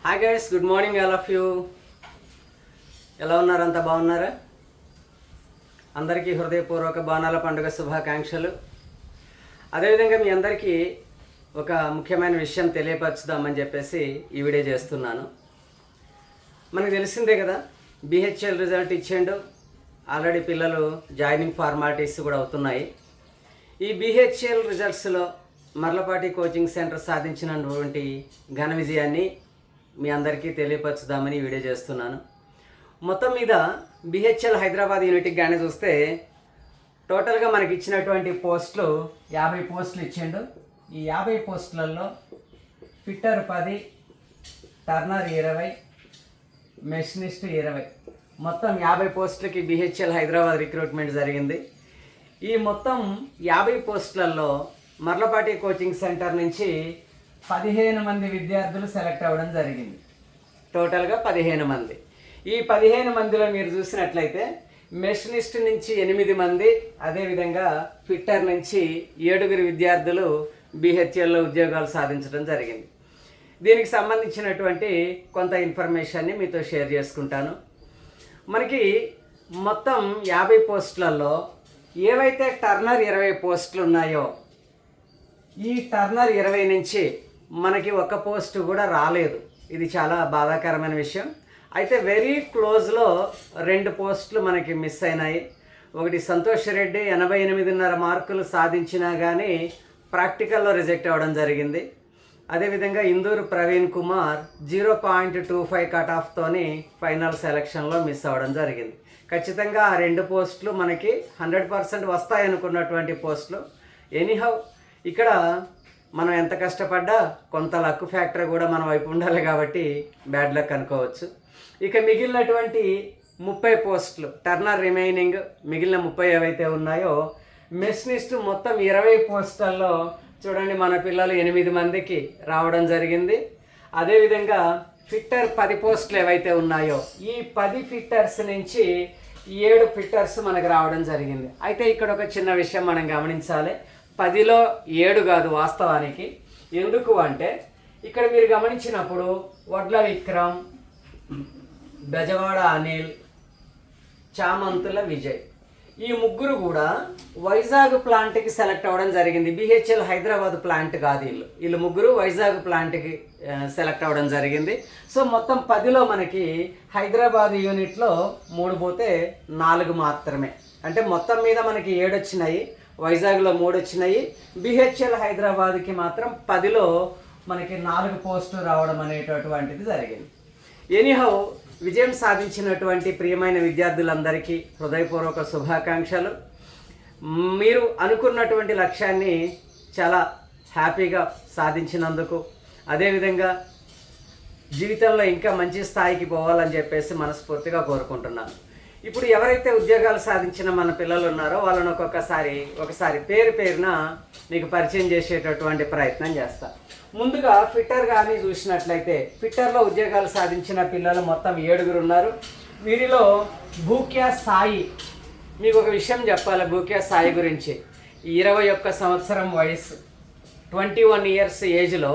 Hi guys, good morning all of you. ఎలా ఉన్నారు? అంతా బాగున్నారా? అందరికీ హృదయపూర్వక బాణాల పండుగ శుభాకాంక్షలు. అదేవిధంగా మీ అందరికీ ఒక ముఖ్యమైన విషయం తెలియపరచుదామని చెప్పేసి ఈ వీడియో చేస్తున్నాను. మనకు తెలిసిందే కదా, బిహెచ్ఎల్ రిజల్ట్ ఇచ్చిండు. ఆల్రెడీ పిల్లలు జాయినింగ్ ఫార్మాలిటీస్ కూడా అవుతున్నాయి. ఈ బిహెచ్ఎల్ రిజల్ట్స్లో మర్లపాటి కోచింగ్ సెంటర్ సాధించినటువంటి ఘన విజయాన్ని మీ అందరికీ తెలియపరచుదామని వీడియో చేస్తున్నాను. మొత్తం మీద బిహెచ్ఎల్ హైదరాబాద్ యూనిట్కి కానీ చూస్తే టోటల్గా మనకి ఇచ్చినటువంటి పోస్టులు 50 పోస్టులు ఇచ్చిండు. ఈ 50 పోస్టులలో ఫిట్టర్ 10, టర్నర్ 20, మెషినిస్ట్ 20, మొత్తం 50 పోస్టులకి బిహెచ్ఎల్ హైదరాబాద్ రిక్రూట్మెంట్ జరిగింది. ఈ మొత్తం 50 పోస్టులలో మర్లపాటి కోచింగ్ సెంటర్ నుంచి 15 మంది విద్యార్థులు సెలెక్ట్ అవ్వడం జరిగింది. టోటల్గా 15 మంది. ఈ 15 మందిలో మీరు చూసినట్లయితే మెషినిస్ట్ నుంచి 8 మంది, అదేవిధంగా ఫిట్టర్ నుంచి 7 విద్యార్థులు బిహెచ్ఎల్లో ఉద్యోగాలు సాధించడం జరిగింది. దీనికి సంబంధించినటువంటి కొంత ఇన్ఫర్మేషన్ని మీతో షేర్ చేసుకుంటాను. మనకి మొత్తం 50 పోస్టులలో ఏవైతే టర్నర్ 20 పోస్టులు ఉన్నాయో, ఈ టర్నర్ 20 నుంచి మనకి ఒక పోస్ట్ కూడా రాలేదు. ఇది చాలా బాధాకరమైన విషయం. అయితే వెరీ క్లోజ్లో 2 పోస్టులు మనకి మిస్ అయినాయి. ఒకటి సంతోష్ రెడ్డి 88.5 మార్కులు సాధించినా కానీ ప్రాక్టికల్లో రిజెక్ట్ అవ్వడం జరిగింది. అదేవిధంగా ఇందూరు ప్రవీణ్ కుమార్ 0.25 కట్ ఆఫ్తోని ఫైనల్ సెలక్షన్లో మిస్ అవ్వడం జరిగింది. ఖచ్చితంగా ఆ 2 పోస్టులు మనకి 100% వస్తాయనుకున్నటువంటి పోస్టులు. ఎనీహౌ, ఇక్కడ మనం ఎంత కష్టపడ్డా కొంత లక్ ఫ్యాక్టర్ కూడా మన వైపు ఉండాలి కాబట్టి బ్యాడ్ లక్ అనుకోవచ్చు. ఇక మిగిలినటువంటి 30 పోస్టులు టర్నర్ రిమైనింగ్ మిగిలిన 30 ఏవైతే ఉన్నాయో, మెషినిస్ట్ మొత్తం 20 పోస్టుల్లో చూడండి మన పిల్లలు 8 మందికి రావడం జరిగింది. అదేవిధంగా ఫిట్టర్ 10 పోస్టులు ఏవైతే ఉన్నాయో, ఈ 10 ఫిట్టర్స్ నుంచి 7 ఫిట్టర్స్ మనకు రావడం జరిగింది. అయితే ఇక్కడ ఒక చిన్న విషయం మనం గమనించాలి. 10లో 7 కాదు వాస్తవానికి. ఎందుకు అంటే ఇక్కడ మీరు గమనించినప్పుడు వడ్ల విక్రమ్, బెజవాడ అనిల్, చామంతుల విజయ్, ఈ ముగ్గురు కూడా వైజాగ్ ప్లాంట్కి సెలెక్ట్ అవ్వడం జరిగింది. బిహెచ్ఎల్ హైదరాబాద్ ప్లాంట్ కాదు, వీళ్ళు ముగ్గురు వైజాగ్ ప్లాంట్కి సెలెక్ట్ అవ్వడం జరిగింది. సో మొత్తం 10లో మనకి హైదరాబాద్ యూనిట్లో 3 పోతే 4 మాత్రమే. అంటే మొత్తం మీద మనకి 7 వచ్చినాయి, వైజాగ్లో 3 వచ్చినాయి. బిహెచ్ఎల్ హైదరాబాద్కి మాత్రం 10లో మనకి 4 పోస్టులు రావడం అనేటటువంటిది జరిగింది. ఎనీహౌ, విజయం సాధించినటువంటి ప్రియమైన విద్యార్థులందరికీ హృదయపూర్వక శుభాకాంక్షలు. మీరు అనుకున్నటువంటి లక్ష్యాన్ని చాలా హ్యాపీగా సాధించినందుకు, అదేవిధంగా జీవితంలో ఇంకా మంచి స్థాయికి పోవాలని చెప్పేసి మనస్ఫూర్తిగా కోరుకుంటున్నాను. ఇప్పుడు ఎవరైతే ఉద్యోగాలు సాధించిన మన పిల్లలు ఉన్నారో వాళ్ళని ఒకసారి పేరున మీకు పరిచయం చేసేటటువంటి ప్రయత్నం చేస్తా. ముందుగా ఫిట్టర్ కానీ చూసినట్లయితే ఫిట్టర్లో ఉద్యోగాలు సాధించిన పిల్లలు మొత్తం 7 ఉన్నారు. వీరిలో భూక్యా సాయి, మీకు ఒక విషయం చెప్పాలి భూక్యా సాయి గురించి. 21 సంవత్సరం వయసు, 21 ఇయర్స్ ఏజ్లో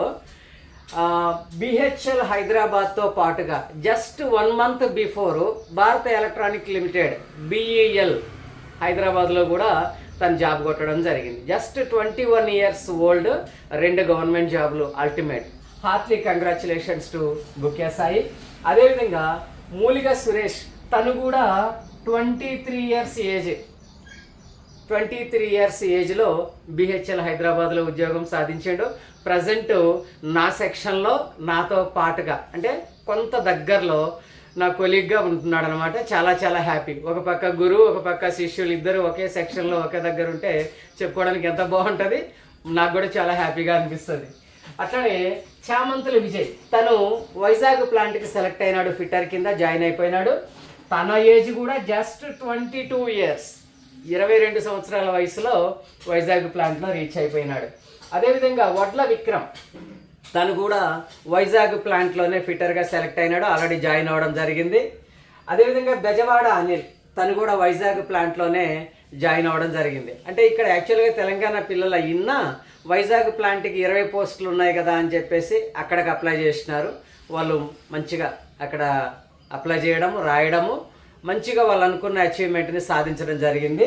బిహెచ్ఎల్ హైదరాబాద్తో పాటుగా జస్ట్ 1 మంత్ బిఫోర్ భారత ఎలక్ట్రానిక్ లిమిటెడ్ బిఈఎల్ హైదరాబాద్లో కూడా తను జాబ్ కొట్టడం జరిగింది. జస్ట్ 21 ఇయర్స్ ఓల్డ్, 2 గవర్నమెంట్ జాబ్లు, ultimate. Hartley congratulations to Bhukya Sai. అదేవిధంగా మూలిక సురేష్, తను కూడా 23 ఇయర్స్ ఏజ్లో బిహెచ్ఎల్ హైదరాబాద్లో ఉద్యోగం సాధించాడు. ప్రజెంట్ నా సెక్షన్లో నాతో పాటుగా అంటే కొంత దగ్గరలో నా కొలీగ్గా ఉంటున్నాడు అనమాట. చాలా హ్యాపీ. ఒక పక్క గురువు, ఒక పక్క శిష్యులు, ఇద్దరు ఒకే సెక్షన్లో ఒకే దగ్గర ఉంటే చెప్పుకోవడానికి ఎంత బాగుంటుంది. నాకు కూడా చాలా హ్యాపీగా అనిపిస్తుంది. అట్లనే చామంతుల విజయ్, తను వైజాగ్ ప్లాంట్కి సెలెక్ట్ అయినాడు, ఫిట్టర్ కింద జాయిన్ అయిపోయినాడు. తన ఏజ్ కూడా జస్ట్ 22 ఇయర్స్, 22 సంవత్సరాల వయసులో వైజాగ్ ప్లాంట్లో రీచ్ అయిపోయినాడు. అదేవిధంగా వడ్ల విక్రమ్, తను కూడా వైజాగ్ ప్లాంట్లోనే ఫిట్టర్గా సెలెక్ట్ అయినాడు, ఆల్రెడీ జాయిన్ అవ్వడం జరిగింది. అదేవిధంగా బెజవాడ అనిల్, తను కూడా వైజాగ్ ప్లాంట్లోనే జాయిన్ అవ్వడం జరిగింది. అంటే ఇక్కడ యాక్చువల్గా తెలంగాణ పిల్లలు అయినా వైజాగ్ ప్లాంట్కి 20 పోస్టులు ఉన్నాయి కదా అని చెప్పేసి అక్కడికి అప్లై చేసినారు. వాళ్ళు మంచిగా అక్కడ అప్లై చేయడము, రాయడము, మంచిగా వాళ్ళు అనుకున్న అచీవ్మెంట్ని సాధించడం జరిగింది.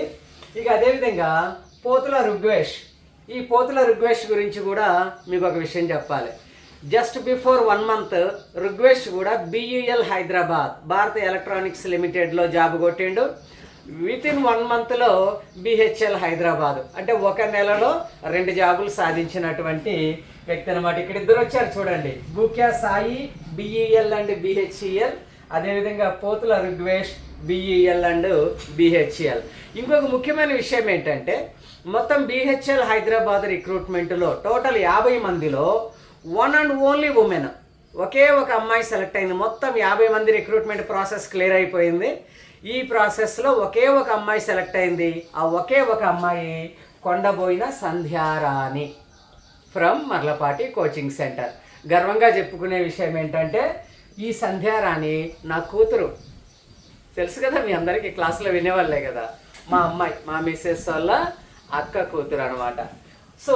ఇక అదేవిధంగా పోతుల రుగ్వేష్, ఈ పోతుల రుగ్వేష్ గురించి కూడా మీకు ఒక విషయం చెప్పాలి. జస్ట్ బిఫోర్ 1 month రుగ్వేష్ కూడా BEL హైదరాబాద్, భారత ఎలక్ట్రానిక్స్ లిమిటెడ్లో జాబ్ కొట్టిండు. వితిన్ 1 monthలో BHEL హైదరాబాద్, అంటే 1 నెలలో 2 జాబులు సాధించినటువంటి వ్యక్తి అనమాట. ఇక్కడ ఇద్దరు వచ్చారు చూడండి, Bhukya Sai BEL and BHEL, అదేవిధంగా పోతుల రుగ్వేష్ BEL అండ్ BHEL. ఇంకొక ముఖ్యమైన విషయం ఏంటంటే మొత్తం BHEL హైదరాబాద్ రిక్రూట్మెంట్లో టోటల్ 50 మందిలో వన్ అండ్ ఓన్లీ ఉమెన్, ఒకే ఒక అమ్మాయి సెలెక్ట్ అయింది. మొత్తం 50 మంది రిక్రూట్మెంట్ ప్రాసెస్ క్లియర్ అయిపోయింది. ఈ ప్రాసెస్లో ఒకే ఒక అమ్మాయి సెలెక్ట్ అయింది. ఆ ఒకే ఒక అమ్మాయి Kondaboina Sandhyarani from Marlapati coaching centre. గర్వంగా చెప్పుకునే విషయం ఏంటంటే ఈ సంధ్యారాణి నా కూతురు. తెలుసు కదా మీ అందరికీ, క్లాసులో వినేవాళ్ళే కదా, మా అమ్మాయి, మా మిస్సెస్ వాళ్ళ అక్క కూతురు అనమాట. సో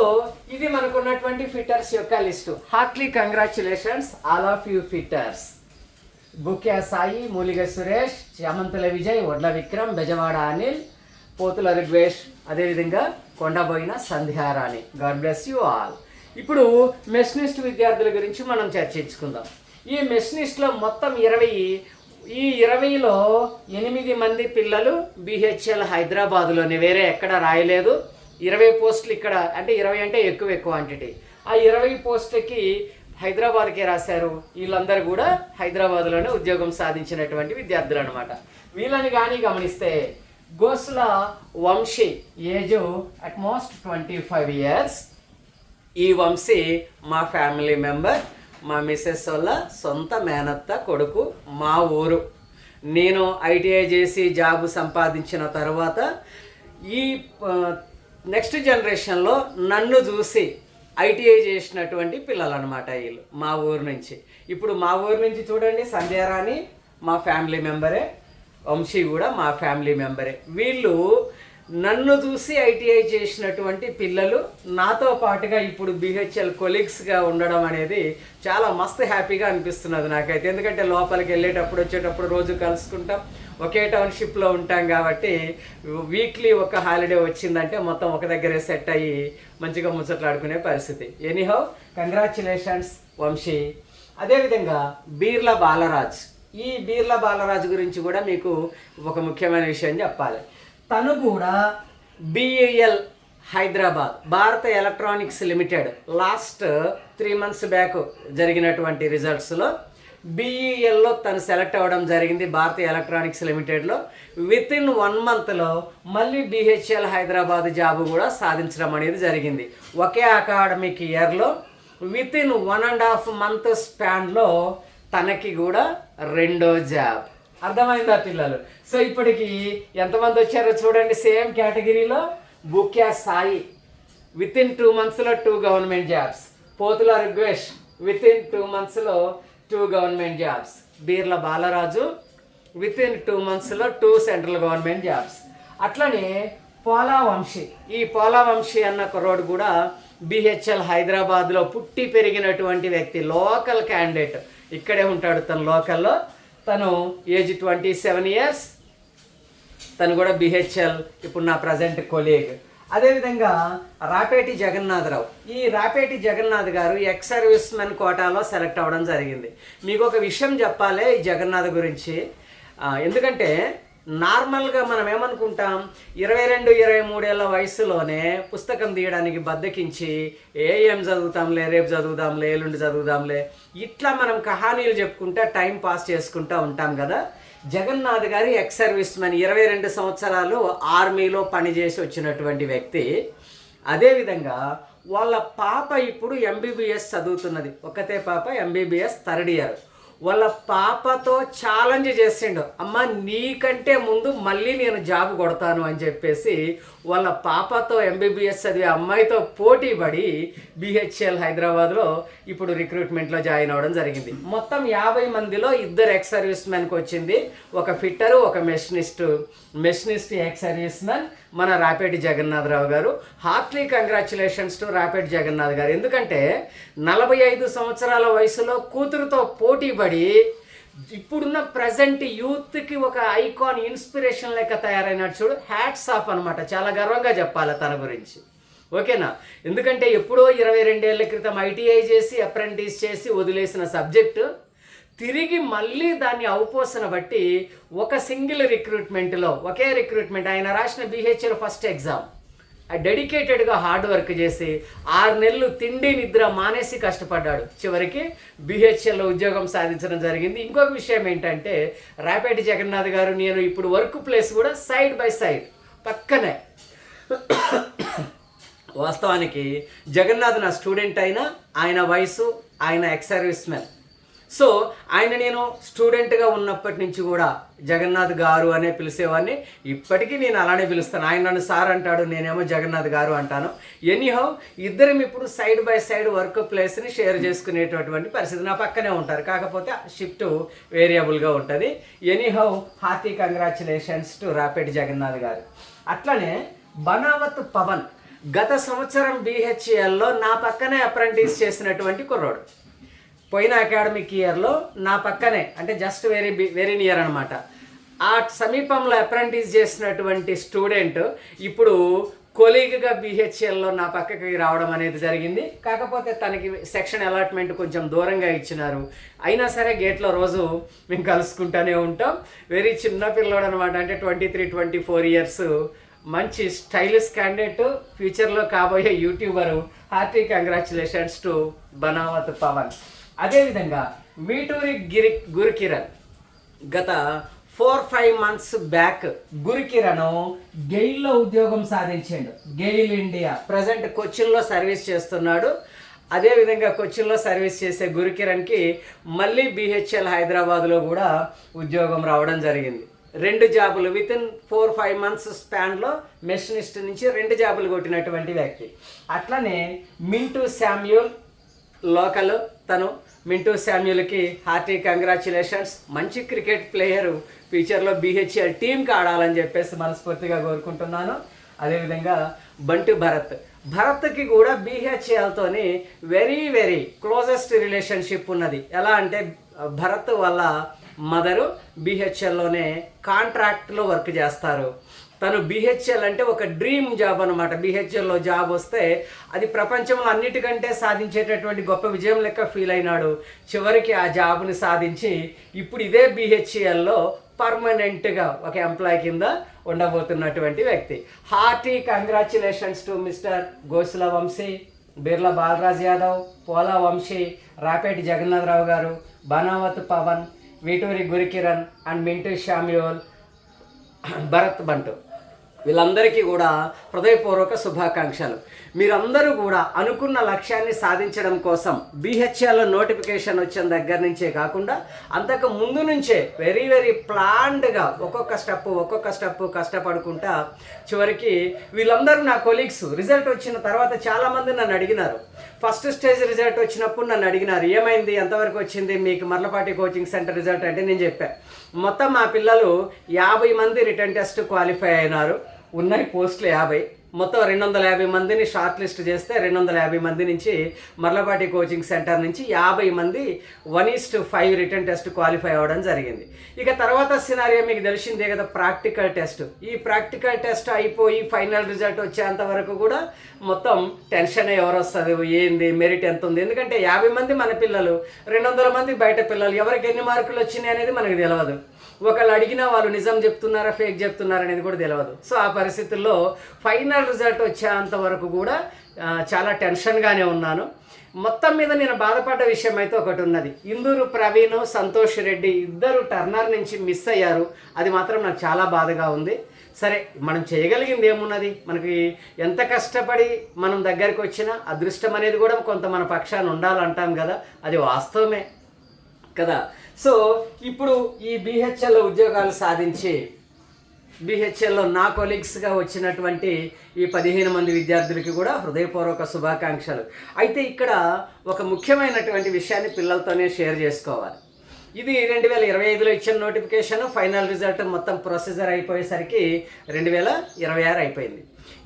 ఇది మనకున్నటువంటి ఫిట్టర్స్ యొక్క list. Heartly congratulations all of you fitters. Bukya Sai, Muliga Suresh, Chamanthula Vijay, Vadla Vikram, Bezawada Anil, Pothula Rugvesh, అదేవిధంగా Kondaboina Sandhyarani. God bless you all. ఇప్పుడు మెషనిస్ట్ విద్యార్థుల గురించి మనం చర్చించుకుందాం. ఈ మెషనిస్ట్లో మొత్తం 20, ఈ 20లో 8 మంది పిల్లలు BHEL హైదరాబాదులోనే, వేరే ఎక్కడ రాయలేదు. 20 పోస్టులు ఇక్కడ, అంటే 20 అంటే ఎక్కువ క్వాంటిటీ. ఆ 20 పోస్టులకి హైదరాబాద్కే రాశారు. వీళ్ళందరూ కూడా హైదరాబాద్లోనే ఉద్యోగం సాధించినటువంటి విద్యార్థులు అనమాట. వీళ్ళని కానీ గమనిస్తే Gosla Vamsi, age at most 25 years. ఈ వంశీ మా ఫ్యామిలీ మెంబర్, మా మిస్సెస్ వాళ్ళ సొంత మేనత్త కొడుకు, మా ఊరు. నేను ITI చేసి జాబు సంపాదించిన తర్వాత ఈ నెక్స్ట్ జనరేషన్లో నన్ను చూసి ITI చేసినటువంటి పిల్లలు అనమాట వీళ్ళు, మా ఊరు నుంచి. ఇప్పుడు మా ఊరు నుంచి చూడండి, సంధ్యారాణి మా ఫ్యామిలీ మెంబరే, వంశీ కూడా మా ఫ్యామిలీ మెంబరే. వీళ్ళు నన్ను చూసి ITI చేసినటువంటి పిల్లలు నాతో పాటుగా ఇప్పుడు BHEL కొలీగ్స్గా ఉండడం అనేది చాలా మస్తు హ్యాపీగా అనిపిస్తున్నది నాకైతే. ఎందుకంటే లోపలికి వెళ్ళేటప్పుడు వచ్చేటప్పుడు రోజు కలుసుకుంటాం, ఒకే టౌన్షిప్లో ఉంటాం కాబట్టి వీక్లీ ఒక హాలిడే వచ్చిందంటే మొత్తం ఒక దగ్గరే సెట్ అయ్యి మంచిగా ముచ్చట్లాడుకునే పరిస్థితి. Anyhow congratulations Vamshi. అదేవిధంగా బీర్ల బాలరాజ్, ఈ బీర్ల బాలరాజ్ గురించి కూడా మీకు ఒక ముఖ్యమైన విషయం చెప్పాలి. తను కూడా BEL హైదరాబాద్, భారత electronics limited last 3 months back జరిగినటువంటి రిజల్ట్స్లో BELలో తను సెలెక్ట్ అవ్వడం జరిగింది, భారత ఎలక్ట్రానిక్స్ లిమిటెడ్లో. వితిన్ 1 monthలో మళ్ళీ BHEL హైదరాబాద్ జాబ్ కూడా సాధించడం అనేది జరిగింది. ఒకే అకాడమిక్ ఇయర్లో వితిన్ 1.5 month స్పాన్లో తనకి కూడా 2వ జాబ్. అర్థమైందా పిల్లలు? సో ఇప్పటికి ఎంతమంది వచ్చారో చూడండి. సేమ్ కేటగిరీలో బుక్యా సాయి వితిన్ 2 monthsలో 2 government jobs, Pothula Rugvesh within 2 monthsలో 2 government jobs, Beerla Balaraju within 2 monthsలో 2 సెంట్రల్ గవర్నమెంట్ జాబ్స్. అట్లనే పోలా వంశీ, ఈ పోలా వంశీ అన్న కుర్రోడు కూడా BHEL హైదరాబాద్లో పుట్టి పెరిగినటువంటి వ్యక్తి, లోకల్ క్యాండిడేట్, ఇక్కడే ఉంటాడు తను లోకల్లో. తను ఏజ్ 27 years, తను కూడా BHEL ఇప్పుడు నా ప్రజెంట్ కొలీగ్. అదేవిధంగా రాపేటి జగన్నాథరావు, ఈ రాపేటి జగన్నాథ్ గారు ఎక్స్ సర్వీస్ మెన్ కోటాలో సెలెక్ట్ అవ్వడం జరిగింది. మీకు ఒక విషయం చెప్పాలి ఈ జగన్నాథ్ గురించి. ఎందుకంటే నార్మల్గా మనం ఏమనుకుంటాం, 22-23 ఏళ్ళ వయసులోనే పుస్తకం తీయడానికి బద్దకించి ఏం చదువుతాంలే, రేపు చదువుదాంలే, ఎల్లుండి చదువుదాంలే, ఇట్లా మనం కహానీలు చెప్పుకుంటా టైం పాస్ చేసుకుంటూ ఉంటాం కదా. జగన్నాథ్ గారి ఎక్స్ సర్వీస్ మెన్, 22 సంవత్సరాలు ఆర్మీలో పనిచేసి వచ్చినటువంటి వ్యక్తి. అదేవిధంగా వాళ్ళ పాప ఇప్పుడు MBBS చదువుతున్నది, ఒక్కతే పాప MBBS 3rd year. వాళ్ళ పాపతో ఛాలెంజ్ చేసిండు, అమ్మ నీకంటే ముందు మళ్ళీ నేను జాబ్ కొడతాను అని చెప్పేసి వాళ్ళ పాపతో ఎంబీబీఎస్ చదివే అమ్మాయితో పోటీ పడి బిహెచ్ఎల్ హైదరాబాద్లో ఇప్పుడు రిక్రూట్మెంట్లో జాయిన్ అవ్వడం జరిగింది. మొత్తం 50 మందిలో 2 ఎక్స్ సర్వీస్ మెన్కి వచ్చింది. ఒక ఫిట్టరు, ఒక మెషినిస్ట్ ఎక్స్ సర్వీస్ మెన్ మన Rapeti Jagannatharao garu. Heartly congratulations to Rapeti Jagannath garu. ఎందుకంటే 45 సంవత్సరాల వయసులో కూతురుతో పోటీ పడి ఇప్పుడున్న ప్రజెంట్ యూత్కి ఒక ఐకాన్, ఇన్స్పిరేషన్ లెక్క తయారైనట్టు చూడు. హ్యాట్స్ ఆఫ్ అనమాట. చాలా గర్వంగా చెప్పాలి తన గురించి. ఓకేనా? ఎందుకంటే ఎప్పుడో 22 ఏళ్ల క్రితం ఐటీఐ చేసి అప్రెంటిస్ చేసి వదిలేసిన సబ్జెక్టు తిరిగి మళ్ళీ దాన్ని అవపోసన బట్టి ఒక సింగిల్ రిక్రూట్మెంట్లో, ఒకే రిక్రూట్మెంట్, ఆయన రాసిన బిహెచ్ఎల్ ఫస్ట్ ఎగ్జామ్ డెడికేటెడ్గా హార్డ్ వర్క్ చేసి 6 నెలలు తిండి నిద్ర మానేసి కష్టపడ్డాడు. చివరికి బిహెచ్ఎల్లో ఉద్యోగం సాధించడం జరిగింది. ఇంకొక విషయం ఏంటంటే రాపేటి జగన్నాథ్ గారు నేను ఇప్పుడు వర్క్ ప్లేస్ కూడా సైడ్ బై సైడ్ పక్కనే. వాస్తవానికి జగన్నాథ్ నా స్టూడెంట్ అయినా, ఆయన వయసు, ఆయన ఎక్స్ సర్వీస్ మెన్. సో ఆయన నేను స్టూడెంట్గా ఉన్నప్పటి నుంచి కూడా జగన్నాథ్ గారు అనే పిలిచేవాడిని. ఇప్పటికీ నేను అలానే పిలుస్తాను. ఆయన నన్ను సార్ అంటాడు, నేనేమో జగన్నాథ్ గారు అంటాను. ఎనీహౌ ఇద్దరం ఇప్పుడు సైడ్ బై సైడ్ వర్క్ ప్లేస్ని షేర్ చేసుకునేటటువంటి పరిస్థితి. నా పక్కనే ఉంటారు, కాకపోతే షిఫ్ట్ వేరియబుల్గా ఉంటుంది. Anyhow hearty congratulations to Rapeti Jagannath garu. అట్లనే బనావత్ పవన్ గత సంవత్సరం బిహెచ్ఎల్లో నా పక్కనే అప్రెంటిస్ చేసినటువంటి కుర్రోడు. పోయిన అకాడమిక్ ఇయర్లో నా పక్కనే, అంటే జస్ట్ వెరీ నియర్ అనమాట, ఆ సమీపంలో అప్రెంటిస్ చేసినటువంటి స్టూడెంట్ ఇప్పుడు కొలీగ్గా బిహెచ్ఎల్లో నా పక్కకి రావడం అనేది జరిగింది. కాకపోతే తనకి సెక్షన్ అలాట్మెంట్ కొంచెం దూరంగా ఇచ్చినారు. అయినా సరే గేట్లో రోజు మేము కలుసుకుంటూనే ఉంటాం. వెరీ చిన్న పిల్లోడు అనమాట, అంటే 23-24 ఇయర్స్. మంచి స్టైలిష్ క్యాండిడేట్, ఫ్యూచర్లో కాబోయే YouTuber. Hearty congratulations to Banavath Pavan. అదేవిధంగా వీటూరి గురుకిరణ్ గత 4-5 మంత్స్ బ్యాక్ గురుకిరణ్ గెయిల్లో ఉద్యోగం సాధించాడు. గెయిల్ ఇండియా ప్రజెంట్ కొచ్చిన్లో సర్వీస్ చేస్తున్నాడు. అదేవిధంగా కొచ్చిన్లో సర్వీస్ చేసే గురుకిరణ్కి మళ్ళీ బిహెచ్ఎల్ హైదరాబాద్లో కూడా ఉద్యోగం రావడం జరిగింది. 2 జాబులు వితిన్ 4-5 మంత్స్ స్పాన్లో మెషినిస్ట్ నుంచి 2 జాబులు కొట్టినటువంటి వ్యక్తి. అట్లనే మింటూ శామ్యూల్ లోకల్, తను మింటూ శామ్యూల్కి హార్టీ కంగ్రాచులేషన్స్. మంచి క్రికెట్ ప్లేయరు, ఫ్యూచర్లో బిహెచ్ఎల్ టీంకి ఆడాలని చెప్పేసి మనస్ఫూర్తిగా కోరుకుంటున్నాను. అదేవిధంగా బంటు భరత్కి కూడా బిహెచ్ఎల్తోని వెరీ క్లోజెస్ట్ రిలేషన్షిప్ ఉన్నది. ఎలా అంటే భరత్ వాళ్ళ మదరు బిహెచ్ఎల్లోనే కాంట్రాక్ట్లో వర్క్ చేస్తారు. తను బిహెచ్ఎల్ అంటే ఒక డ్రీమ్ జాబ్ అనమాట. బిహెచ్ఎల్లో జాబ్ వస్తే అది ప్రపంచంలో అన్నిటికంటే సాధించేటటువంటి గొప్ప విజయం లెక్క ఫీల్ అయినాడు. చివరికి ఆ జాబ్ని సాధించి ఇప్పుడు ఇదే బిహెచ్ఎల్లో పర్మనెంట్గా ఒక ఎంప్లాయ్ కింద ఉండబోతున్నటువంటి వ్యక్తి. Hearty congratulations to mister Gosula Vamshi, Birla Balaraj Yadav, Pola Vamshi, Rapeti Jagannatharao garu, Banavath Pavan, Veeturi Gurukiran and Mintu Samuel, Bharath Bantu. వీళ్ళందరికీ కూడా హృదయపూర్వక శుభాకాంక్షలు. మీరందరూ కూడా అనుకున్న లక్ష్యాన్ని సాధించడం కోసం బిహెచ్ఎల్లో నోటిఫికేషన్ వచ్చిన దగ్గర నుంచే కాకుండా అంతకు ముందు నుంచే వెరీ ప్లాన్డ్గా ఒక్కొక్క స్టెప్ కష్టపడుకుంటా చివరికి వీళ్ళందరూ నా కొలీగ్స్. రిజల్ట్ వచ్చిన తర్వాత చాలామంది నన్ను అడిగినారు. ఫస్ట్ స్టేజ్ రిజల్ట్ వచ్చినప్పుడు నన్ను అడిగినారు, ఏమైంది, ఎంతవరకు వచ్చింది మీకు మర్లపాటి కోచింగ్ సెంటర్ రిజల్ట్ అంటే నేను చెప్పాను. మొత్తం మా పిల్లలు 50 మంది రిటర్న్ టెస్ట్ క్వాలిఫై అయినారు. ఉన్నాయి పోస్టులు 50. మొత్తం 250 మందిని షార్ట్ లిస్ట్ చేస్తే 250 మంది నుంచి మర్లపాటి కోచింగ్ సెంటర్ నుంచి 50 మంది 1:5 రిటర్న్ టెస్ట్ క్వాలిఫై అవ్వడం జరిగింది. ఇక తర్వాత సినారియో మీకు తెలిసిందే కదా, ప్రాక్టికల్ టెస్ట్. ఈ ప్రాక్టికల్ టెస్ట్ అయిపోయి ఫైనల్ రిజల్ట్ వచ్చేంత వరకు కూడా మొత్తం టెన్షన్, ఎవరు వస్తుంది, ఏంది, మెరిట్ ఎంత ఉంది. ఎందుకంటే 50 మంది మన పిల్లలు, 200 మంది బయట పిల్లలు, ఎవరికి ఎన్ని మార్కులు వచ్చినాయి అనేది మనకు తెలియదు. ఒకళ్ళు అడిగినా వాళ్ళు నిజం చెప్తున్నారా ఫేక్ చెప్తున్నారా అనేది కూడా తెలియదు. సో ఆ పరిస్థితుల్లో ఫైనల్ రిజల్ట్ వచ్చేంత వరకు కూడా చాలా టెన్షన్గానే ఉన్నాను. మొత్తం మీద నేను బాధపడ్డ విషయం అయితే ఒకటి ఉన్నది. ఇందూరు ప్రవీణ్, సంతోష్ రెడ్డి ఇద్దరు టర్నర్ నుంచి మిస్ అయ్యారు. అది మాత్రం నాకు చాలా బాధగా ఉంది. సరే, మనం చేయగలిగింది ఏమున్నది, మనకి ఎంత కష్టపడి మనం దగ్గరికి వచ్చినా అదృష్టం అనేది కూడా కొంత మన పక్షాన ఉండాలంటాం కదా, అది వాస్తవమే కదా. సో ఇప్పుడు ఈ బిహెచ్ఎల్ ఉద్యోగాలు సాధించి బిహెచ్ఎల్లో నా కొలీగ్స్గా వచ్చినటువంటి ఈ 15 మంది విద్యార్థులకి కూడా హృదయపూర్వక శుభాకాంక్షలు. అయితే ఇక్కడ ఒక ముఖ్యమైనటువంటి విషయాన్ని పిల్లలతోనే షేర్ చేసుకోవాలి. ఇది 2025లో ఇచ్చిన నోటిఫికేషన్, ఫైనల్ రిజల్ట్ మొత్తం ప్రొసీజర్ అయిపోయేసరికి 2026 అయిపోయింది.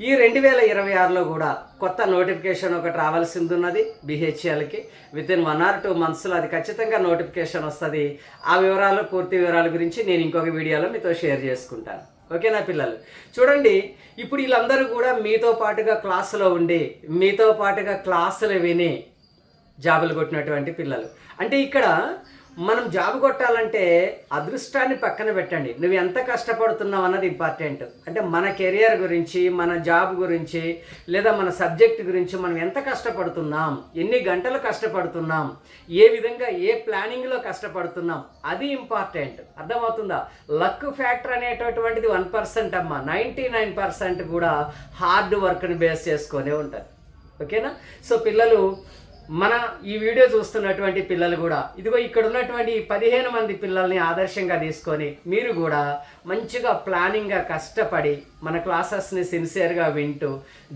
ఈ 2026లో కూడా కొత్త నోటిఫికేషన్ ఒకటి రావాల్సింది ఉన్నది బిహెచ్ఎల్కి. వితిన్ 1 or 2 monthsలో అది ఖచ్చితంగా నోటిఫికేషన్ వస్తుంది. ఆ వివరాలు, పూర్తి వివరాల గురించి నేను ఇంకొక వీడియోలో మీతో షేర్ చేసుకుంటాను. ఓకేనా పిల్లలు? చూడండి, ఇప్పుడు వీళ్ళందరూ కూడా మీతో పాటుగా క్లాసులో ఉండి, మీతో పాటుగా క్లాసులు విని జాబులు కొట్టినటువంటి పిల్లలు. అంటే ఇక్కడ మనం జాబ్ కొట్టాలంటే అదృష్టాన్ని పక్కన పెట్టండి, నువ్వు ఎంత కష్టపడుతున్నావు అన్నది ఇంపార్టెంట్. అంటే మన కెరియర్ గురించి, మన జాబ్ గురించి, లేదా మన సబ్జెక్ట్ గురించి మనం ఎంత కష్టపడుతున్నాం, ఎన్ని గంటలు కష్టపడుతున్నాం, ఏ విధంగా ఏ ప్లానింగ్లో కష్టపడుతున్నాం, అది ఇంపార్టెంట్. అర్థమవుతుందా? లక్ ఫ్యాక్టర్ అనేటటువంటిది 1% అమ్మా. 99% కూడా హార్డ్ వర్క్ని బేస్ చేసుకొనే ఉంటుంది. ఓకేనా? సో పిల్లలు, మన ఈ వీడియో చూస్తున్నటువంటి పిల్లలు కూడా ఇదిగో ఇక్కడ ఉన్నటువంటి 15 మంది పిల్లల్ని ఆదర్శంగా తీసుకొని మీరు కూడా మంచిగా ప్లానింగ్గా కష్టపడి మన క్లాసెస్ని సిన్సియర్గా వింటూ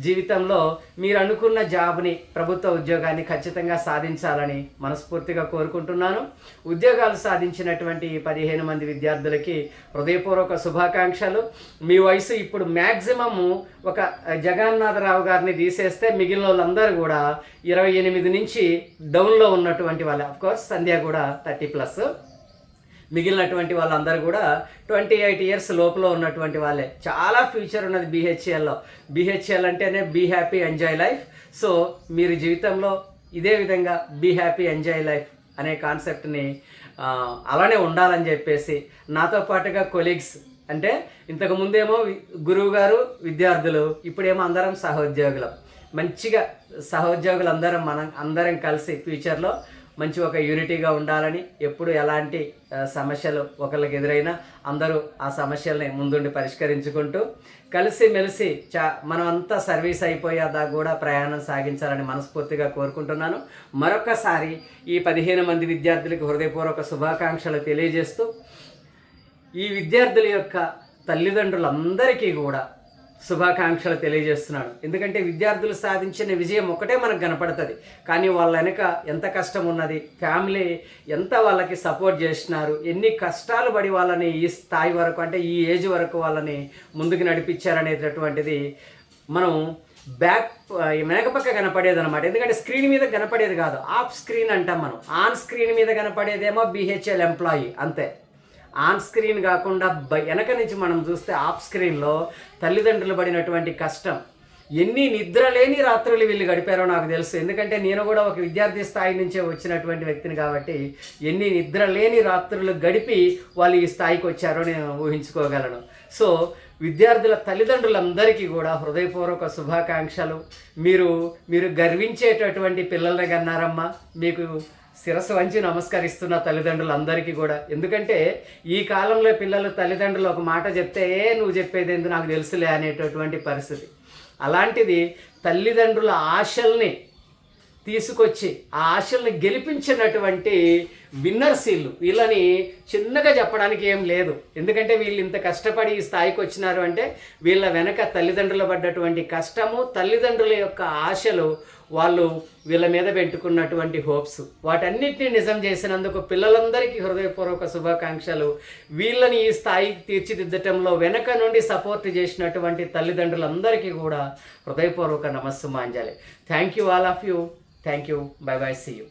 జీవితంలో మీరు అనుకున్న జాబ్ని, ప్రభుత్వ ఉద్యోగాన్ని ఖచ్చితంగా సాధించాలని మనస్ఫూర్తిగా కోరుకుంటున్నాను. ఉద్యోగాలు సాధించినటువంటి ఈ 15 మంది విద్యార్థులకి హృదయపూర్వక శుభాకాంక్షలు. మీ వయసు ఇప్పుడు మ్యాక్సిమము ఒక జగన్నాథరావు గారిని తీసేస్తే మిగిలిన వాళ్ళందరూ కూడా 28 నుంచి డౌన్లో ఉన్నటువంటి వాళ్ళే. అఫ్కోర్స్ సంధ్య కూడా 30+. మిగిలినటువంటి వాళ్ళందరూ కూడా 28 years లోపల ఉన్నటువంటి వాళ్ళే. చాలా ఫ్యూచర్ ఉన్నది బిహెచ్ఎల్లో. బిహెచ్ఎల్ అంటేనే be happy enjoy life. So మీరు జీవితంలో ఇదే విధంగా బీ హ్యాపీ ఎంజాయ్ లైఫ్ అనే కాన్సెప్ట్ని అలానే ఉండాలని చెప్పేసి నాతో పాటుగా కొలీగ్స్, అంటే ఇంతకు ముందేమో గురువు గారు విద్యార్థులు, ఇప్పుడేమో అందరం సహోద్యోగులం. మంచిగా సహోద్యోగులు అందరం కలిసి ఫ్యూచర్లో మంచి ఒక యూనిటీగా ఉండాలని, ఎప్పుడు ఎలాంటి సమస్యలు ఒకళ్ళకి ఎదురైనా అందరూ ఆ సమస్యల్ని ముందుండి పరిష్కరించుకుంటూ కలిసిమెలిసి మనం అంతా సర్వీస్ అయిపోయేదా కూడా ప్రయాణం సాగించాలని మనస్ఫూర్తిగా కోరుకుంటున్నాను. మరొకసారి ఈ 15 మంది విద్యార్థులకు హృదయపూర్వక శుభాకాంక్షలు తెలియజేస్తూ, ఈ విద్యార్థుల యొక్క తల్లిదండ్రులందరికీ కూడా శుభాకాంక్షలు తెలియజేస్తున్నాను. ఎందుకంటే విద్యార్థులు సాధించిన విజయం ఒకటే మనకు కనపడుతుంది, కానీ వాళ్ళ వెనక ఎంత కష్టం ఉన్నది, ఫ్యామిలీ ఎంత వాళ్ళకి సపోర్ట్ చేసినారు, ఎన్ని కష్టాలు పడి వాళ్ళని ఈ స్థాయి వరకు, అంటే ఈ ఏజ్ వరకు వాళ్ళని ముందుకు నడిపించారనేటటువంటిది మనం వెనకపక్క కనపడేది అనమాట. ఎందుకంటే స్క్రీన్ మీద కనపడేది కాదు, ఆఫ్ స్క్రీన్ అంటాం మనం. ఆన్ స్క్రీన్ మీద కనపడేదేమో బిహెచ్ఎల్ ఎంప్లాయీ అంతే. ఆన్ స్క్రీన్ కాకుండా వెనక నుంచి మనం చూస్తే ఆఫ్ స్క్రీన్లో తల్లిదండ్రులు పడినటువంటి కష్టం, ఎన్ని నిద్ర లేని రాత్రులు వీళ్ళు గడిపారో నాకు తెలుసు. ఎందుకంటే నేను కూడా ఒక విద్యార్థి స్థాయి నుంచే వచ్చినటువంటి వ్యక్తిని కాబట్టి ఎన్ని నిద్ర లేని రాత్రులు గడిపి వాళ్ళు ఈ స్థాయికి వచ్చారో నేను ఊహించుకోగలను. సో విద్యార్థుల తల్లిదండ్రులందరికీ కూడా హృదయపూర్వక శుభాకాంక్షలు. మీరు గర్వించేటటువంటి పిల్లల్ని కన్నారమ్మా. మీకు శిరస్సు వంచి నమస్కరిస్తున్న తల్లిదండ్రులందరికీ కూడా. ఎందుకంటే ఈ కాలంలో పిల్లలు తల్లిదండ్రులు ఒక మాట చెప్తే నువ్వు చెప్పేది ఎందుకు నాకు తెలుసులే అనేటటువంటి పరిస్థితి. అలాంటిది తల్లిదండ్రుల ఆశల్ని తీసుకొచ్చి ఆ ఆశల్ని గెలిపించినటువంటి విన్నర్స్ వీళ్ళని చిన్నగా చెప్పడానికి ఏం లేదు. ఎందుకంటే వీళ్ళు ఇంత కష్టపడి ఈ స్థాయికి వచ్చినారు అంటే వీళ్ళ వెనక తల్లిదండ్రులు పడ్డటువంటి కష్టము, తల్లిదండ్రుల యొక్క ఆశలు, వాళ్ళు వీళ్ళ మీద పెట్టుకున్నటువంటి హోప్స్, వాటన్నిటిని నిజం చేసినందుకు పిల్లలందరికీ హృదయపూర్వక శుభాకాంక్షలు. వీళ్ళని ఈ స్థాయికి తీర్చిదిద్దటంలో వెనక నుండి సపోర్ట్ చేసినటువంటి తల్లిదండ్రులందరికీ కూడా హృదయపూర్వక నమస్సుమాంజలి. Thank you all of you. Thank you. Bye bye. See you.